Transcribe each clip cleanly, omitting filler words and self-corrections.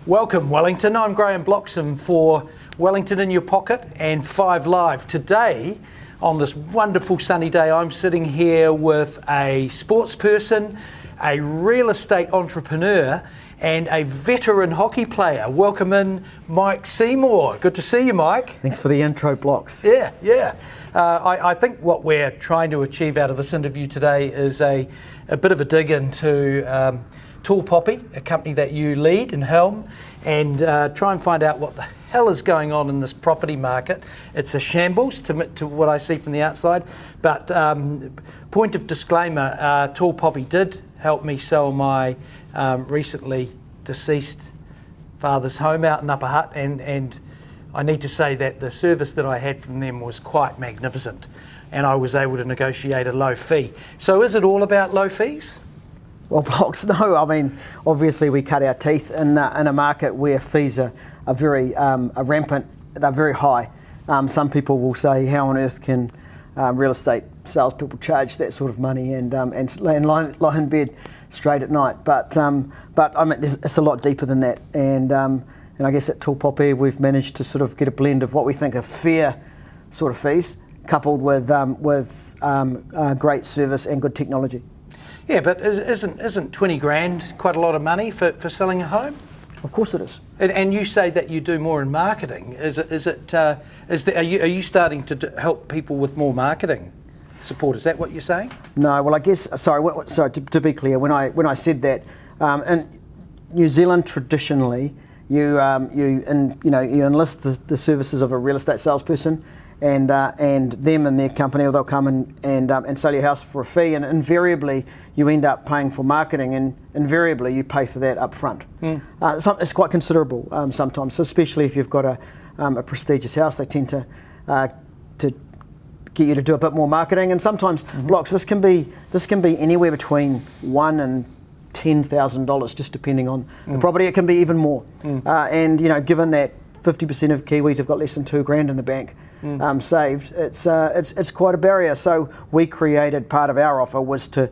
Welcome Wellington, I'm Graham Bloxham for Wellington in Your Pocket and 5 Live. Today, on this wonderful sunny day, I'm sitting here with a sports person, a real estate entrepreneur and a veteran hockey player. Welcome in Mike Seymour. Good to see you, Mike. Thanks for the intro, Blocks. Yeah. I think what we're trying to achieve out of this interview today is a bit of a dig into Tall Poppy, a company that you lead and helm, and try and find out what the hell is going on in this property market. It's a shambles to what I see from the outside, but point of disclaimer, Tall Poppy did help me sell my recently deceased father's home out in Upper Hutt, and I need to say that the service that I had from them was quite magnificent, and I was able to negotiate a low fee. So is it all about low fees? Well, Blocks, no. I mean, obviously we cut our teeth in a market where fees are very rampant. They're very high. Some people will say, how on earth can real estate salespeople charge that sort of money and lie in bed straight at night? But I mean, it's a lot deeper than that. And I guess at Tall Poppy we've managed to sort of get a blend of what we think are fair sort of fees, coupled with great service and good technology. Yeah, but isn't 20 grand quite a lot of money for selling a home? Of course it is. And you say that you do more in marketing. Are you starting to help people with more marketing support? Is that what you're saying? No. Well, I guess to be clear, when I said that, in New Zealand traditionally, you enlist the services of a real estate salesperson, and them and their company, or they'll come and sell your house for a fee, and invariably you end up paying for marketing, and invariably you pay for that up front. It's quite considerable sometimes, so especially if you've got a prestigious house. They tend to get you to do a bit more marketing, and sometimes Blocks, this can be anywhere between $1,000 and $10,000, just depending on the property. It can be even more, and given that 50% of Kiwis have got less than $2,000 in the bank saved, it's quite a barrier. So we created, part of our offer was to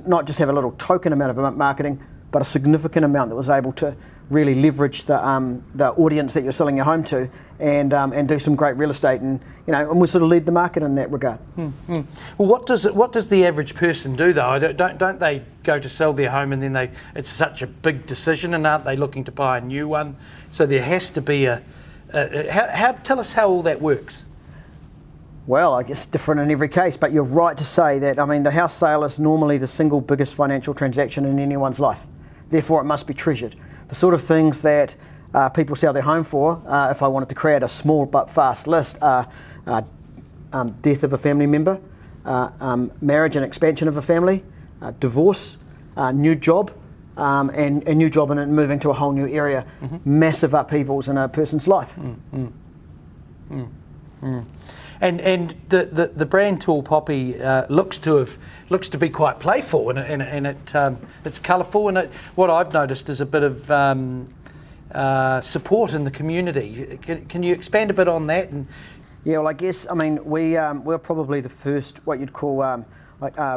not just have a little token amount of marketing, but a significant amount that was able to really leverage the audience that you're selling your home to, and do some great real estate, and we sort of lead the market in that regard. Well, what does the average person do though? Don't they go to sell their home and then it's such a big decision, and aren't they looking to buy a new one? So there has to be tell us how all that works. Well, I guess different in every case, but you're right to say that. I mean, the house sale is normally the single biggest financial transaction in anyone's life. Therefore, it must be treasured. The sort of things that people sell their home for, if I wanted to create a small but fast list, death of a family member, marriage and expansion of a family, divorce, new job, and new job and moving to a whole new area, massive upheavals in a person's life. And the brand Tall Poppy looks to be quite playful, and it's colourful, and what I've noticed is a bit of support in the community. Can you expand a bit on that? Yeah, well, I guess, I mean, we're probably the first, what you'd call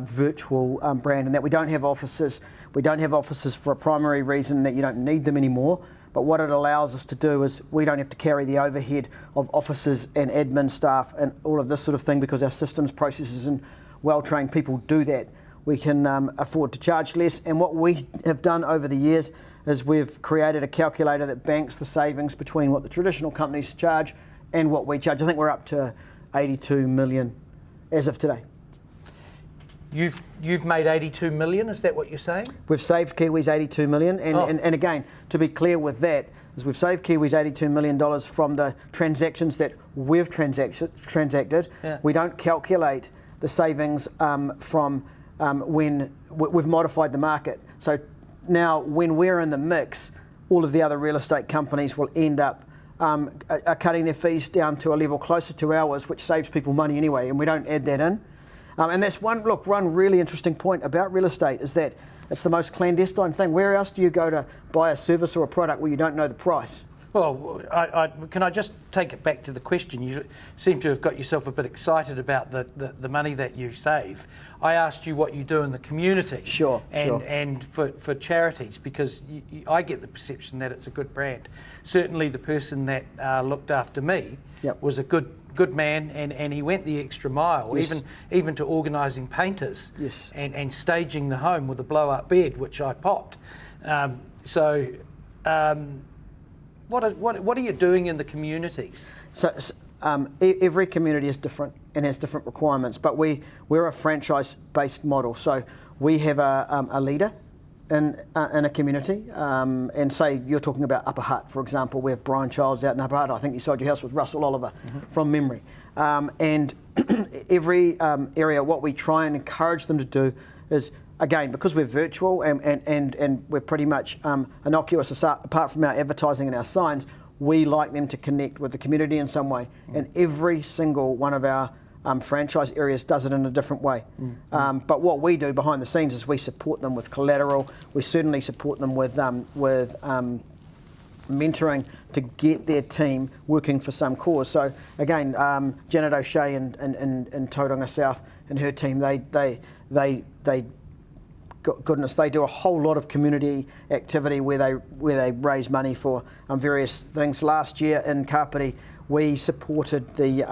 virtual brand, in that we don't have offices. We don't have offices for a primary reason, that you don't need them anymore. But what it allows us to do is we don't have to carry the overhead of offices and admin staff and all of this sort of thing, because our systems, processes and well-trained people do that. We can afford to charge less, and what we have done over the years is we've created a calculator that banks the savings between what the traditional companies charge and what we charge. I think we're up to 82 million as of today. You've made 82 million, is that what you're saying? We've saved Kiwis 82 million, and again, to be clear with that, is we've saved Kiwis $82 million from the transactions that we've transacted. Yeah. We don't calculate the savings from when we've modified the market. So now when we're in the mix, all of the other real estate companies will end up are cutting their fees down to a level closer to ours, which saves people money anyway, and we don't add that in. And that's one really interesting point about real estate, is that it's the most clandestine thing. Where else do you go to buy a service or a product where you don't know the price? Well, can I just take it back to the question? You seem to have got yourself a bit excited about the money that you save. I asked you what you do in the community. Sure. And for charities, because I get the perception that it's a good brand. Certainly the person that looked after me was a good man, and he went the extra mile, even to organising painters and staging the home with a blow-up bed, which I popped. What are you doing in the communities? So every community is different and has different requirements, but we're a franchise-based model. So we have a leader in a community, and say you're talking about Upper Hutt, for example. We have Brian Childs out in Upper Hutt. I think you sold your house with Russell Oliver from memory. And every area, what we try and encourage them to do is, again, because we're virtual and we're pretty much innocuous apart from our advertising and our signs, we like them to connect with the community in some way. And every single one of our franchise areas does it in a different way. But what we do behind the scenes is we support them with collateral. We certainly support them with mentoring to get their team working for some cause. So again, Janet O'Shea in Tauranga South and her team, they goodness, they do a whole lot of community activity where they raise money for various things. Last year in Kapiti, we supported the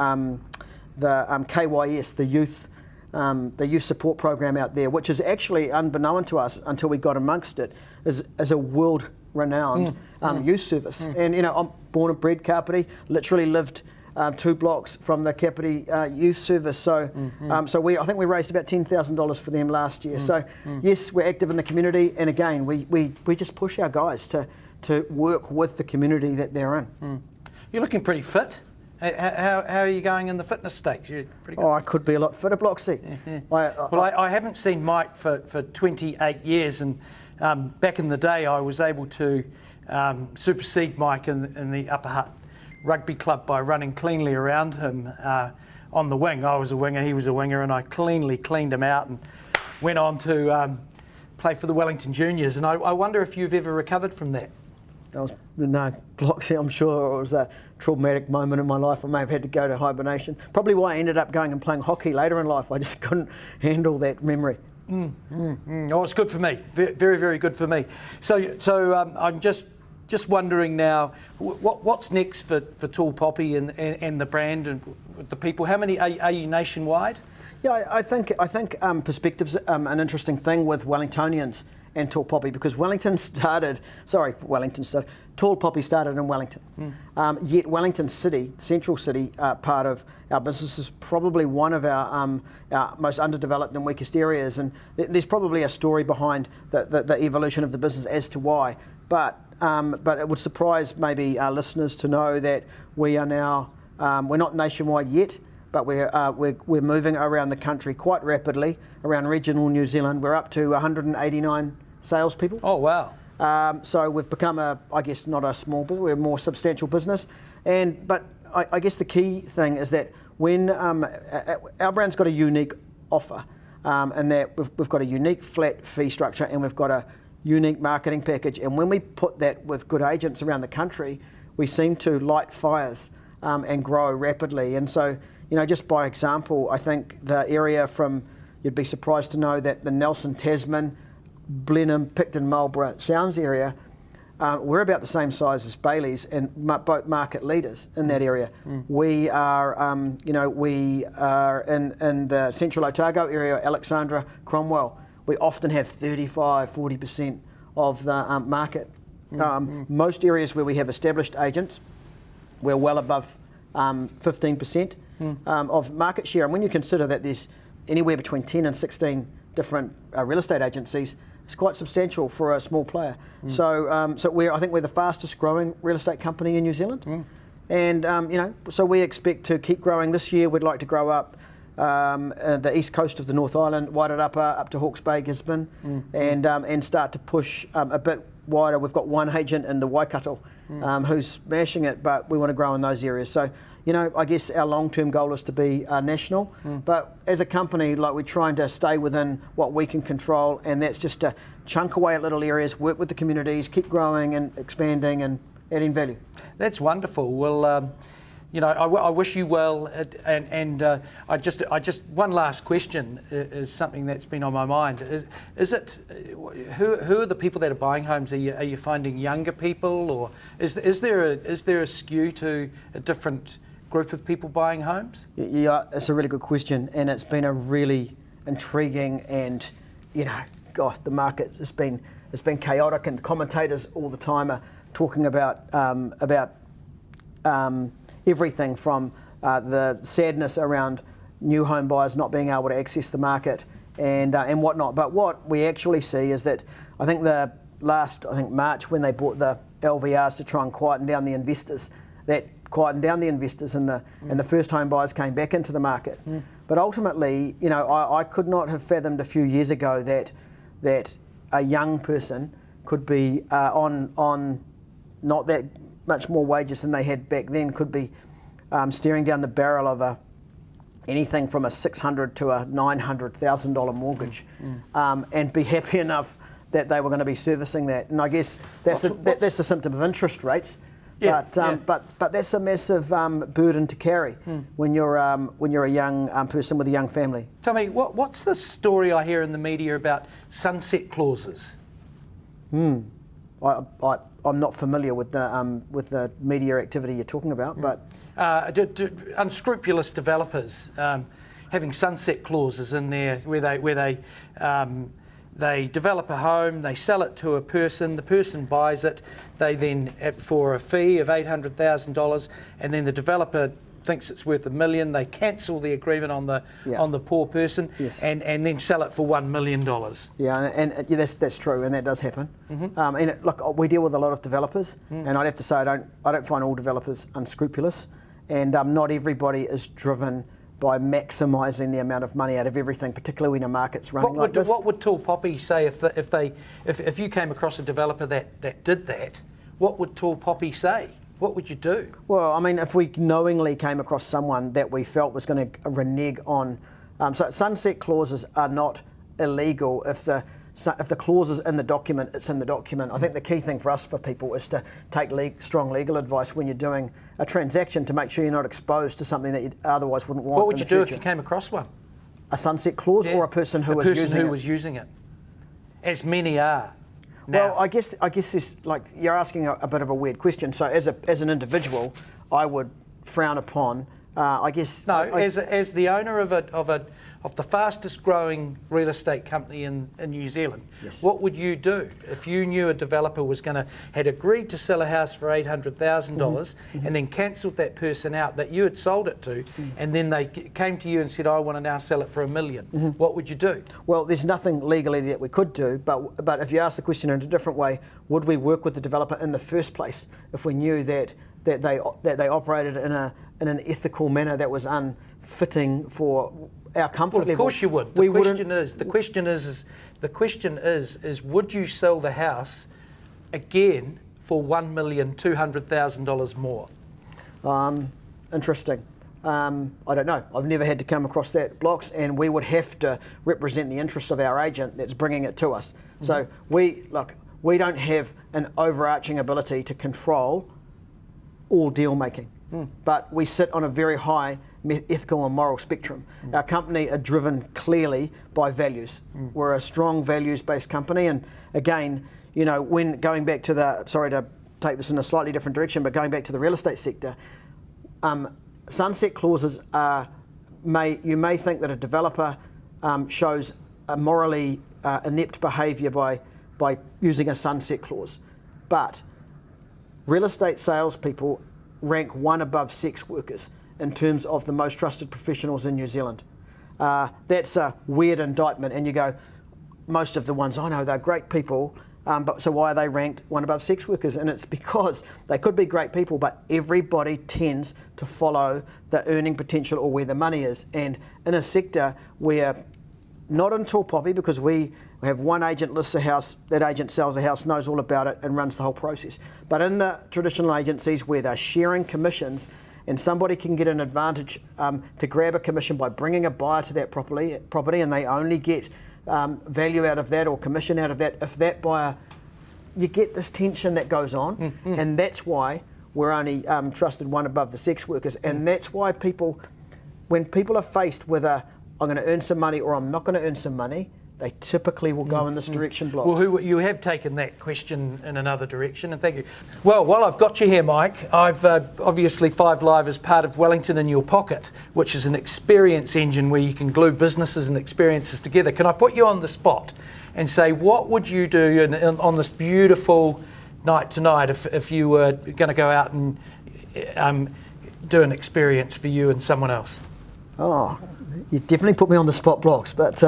KYS, the youth support program out there, which is actually unbeknown to us until we got amongst it, is a world-renowned youth service. And I'm born and bred Kapiti, literally lived 2 blocks from the Kapiti Youth Service. So I think we raised about $10,000 for them last year. So yes, we're active in the community, and again, we just push our guys to work with the community that they're in. You're looking pretty fit. How are you going in the fitness stakes? You're pretty good. Oh, I could be a lot fitter, Bloxy. I haven't seen Mike for 28 years, and back in the day I was able to supersede Mike in the Upper Hutt Rugby Club by running cleanly around him on the wing. I was a winger, he was a winger, and I cleaned him out and went on to play for the Wellington Juniors. And I wonder if you've ever recovered from that. No, Bloxy, I'm sure it was a traumatic moment in my life. I may have had to go to hibernation. Probably why I ended up going and playing hockey later in life. I just couldn't handle that memory. Oh, it's good for me. Very, very good for me. So I'm just wondering now, what's next for Tall Poppy and the brand and the people? How many are you nationwide? Yeah, I think perspective's an interesting thing with Wellingtonians and Tall Poppy, because Tall Poppy started in Wellington. Yet Wellington City, Central City part of our business, is probably one of our most underdeveloped and weakest areas, and there's probably a story behind the evolution of the business as to why. But it would surprise maybe our listeners to know that we are now, we're not nationwide yet, but we're moving around the country quite rapidly, around regional New Zealand. We're up to 189 salespeople. Oh, wow. So we've become I guess not a small business, we're a more substantial business. But I guess the key thing is that when our brand's got a unique offer, and that we've got a unique flat fee structure, and we've got a unique marketing package. And when we put that with good agents around the country, we seem to light fires and grow rapidly. And so, just by example, I think the area you'd be surprised to know that the Nelson, Tasman, Blenheim, Picton, Marlborough Sounds area, we're about the same size as Bailey's, and both market leaders in that area. We are, we are in the Central Otago area, Alexandra, Cromwell. We often have 35-40% of the market. Most areas where we have established agents, we're well above 15% of market share. And when you consider that there's anywhere between 10 and 16 different real estate agencies, it's quite substantial for a small player. So I think we're the fastest growing real estate company in New Zealand. And so we expect to keep growing. This year we'd like to grow up the east coast of the North Island, Wairarapa up to Hawke's Bay, Gisborne, and start to push a bit wider. We've got one agent in the Waikato who's smashing it, but we want to grow in those areas. So, I guess our long-term goal is to be national, but as a company, we're trying to stay within what we can control, and that's just to chunk away at little areas, work with the communities, keep growing and expanding, and adding value. That's wonderful. Well, I wish you well, and I just one last question is something that's been on my mind. Is it who are the people that are buying homes? Are you finding younger people, or is there a skew to a different group of people buying homes? Yeah, it's a really good question, and it's been a really intriguing and gosh, the market has been chaotic, and commentators all the time are talking about everything from the sadness around new home buyers not being able to access the market and whatnot. But what we actually see is that I think March, when they bought the LVRs to try and quieten down the investors, and the first home buyers came back into the market. But ultimately, I could not have fathomed a few years ago that a young person could be on not that much more wages than they had back then, could be staring down the barrel of anything from a $600,000 to a $900,000 mortgage, and be happy enough that they were going to be servicing that. And I guess that's a symptom of interest rates. Yeah, but that's a massive burden to carry when you're a young person with a young family. Tell me, what's the story I hear in the media about sunset clauses? I'm not familiar with the media activity you're talking about, but unscrupulous developers having sunset clauses in there where they develop a home, they sell it to a person, the person buys it, they then, for a fee of $800,000, and then the developer thinks it's worth $1 million, they cancel the agreement on the poor person, yes, and then sell it for $1 million. Yeah, and that's true, and that does happen. Look, we deal with a lot of developers, and I'd have to say I don't find all developers unscrupulous, and not everybody is driven by maximising the amount of money out of everything, particularly when a market's running like this. What would Tall Poppy say if you came across a developer that did that? What would Tall Poppy say? What would you do? Well, I mean, if we knowingly came across someone that we felt was going to renege on, so sunset clauses are not illegal if the clause is in the document, it's in the document. I think the key thing for people is to take strong legal advice when you're doing a transaction to make sure you're not exposed to something that you otherwise wouldn't want. What would you do if you came across one? A sunset clause, or a person who was using it, as many are. Now. Well, I guess this, like, you're asking a bit of a weird question. So as an individual, I would frown upon. As the owner of the fastest growing real estate company in New Zealand, yes, what would you do if you knew a developer had agreed to sell a house for $800,000 and then cancelled that person out that you had sold it to, and then they came to you and said, I want to now sell it for $1 million? What would you do? Well, there's nothing legally that we could do, but if you ask the question in a different way, would we work with the developer in the first place if we knew that they operated in an ethical manner that was unfitting for our comfort level? Of course you would. The question is, would you sell the house again for $1,200,000 more? Interesting. I don't know. I've never had to come across that, Blocks, and we would have to represent the interests of our agent that's bringing it to us. So we don't have an overarching ability to control all deal making, but we sit on a very high ethical and moral spectrum. Our company are driven clearly by values. We're a strong values-based company, and again, when going back to sorry to take this in a slightly different direction, but going back to the real estate sector, sunset clauses you may think that a developer shows a morally inept behaviour by using a sunset clause, but real estate salespeople rank one above sex workers in terms of the most trusted professionals in New Zealand. That's a weird indictment, and you go, most of the ones I know, they're great people, but so why are they ranked one above sex workers? And it's because they could be great people, but everybody tends to follow the earning potential or where the money is. And in a sector where, not in Tall Poppy, because we have one agent lists a house, that agent sells a house, knows all about it and runs the whole process. But in the traditional agencies where they're sharing commissions, and somebody can get an advantage to grab a commission by bringing a buyer to that property, and they only get value out of that or commission out of that if that buyer you get this tension that goes on, and that's why we're only trusted one above the sex workers, and that's why when people are faced with I'm going to earn some money or I'm not going to earn some money, they typically will go in this direction, Blocks. Well, you have taken that question in another direction, and thank you. Well, while I've got you here, Mike, I've obviously 5 Live is part of Wellington in Your Pocket, which is an experience engine where you can glue businesses and experiences together. Can I put you on the spot and say, what would you do on this beautiful night tonight if you were going to go out and do an experience for you and someone else? Oh, you definitely put me on the spot, Blocks, but...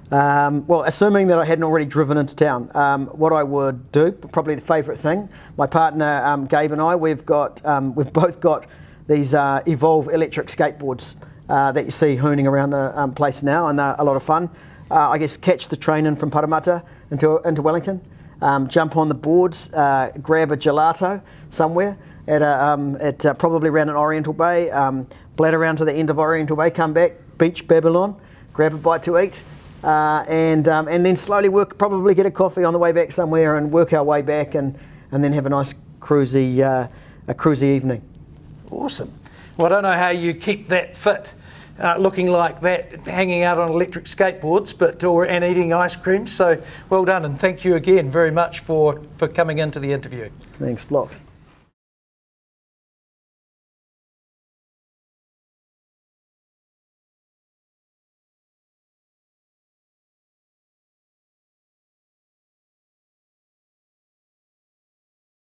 well, assuming that I hadn't already driven into town, what I would do, probably the favourite thing, my partner Gabe and I, we've both got these Evolve electric skateboards that you see hooning around the place now, and they're a lot of fun. I guess catch the train in from Parramatta into Wellington, jump on the boards, grab a gelato somewhere at probably around an Oriental Bay, bladder around to the end of Oriental Bay, come back, beach Babylon, grab a bite to eat. And then slowly probably get a coffee on the way back somewhere and work our way back and then have a nice cruisy evening. Awesome. Well, I don't know how you keep that fit, looking like that, hanging out on electric skateboards, and eating ice cream. So well done, and thank you again very much for coming into the interview. Thanks, Blocks.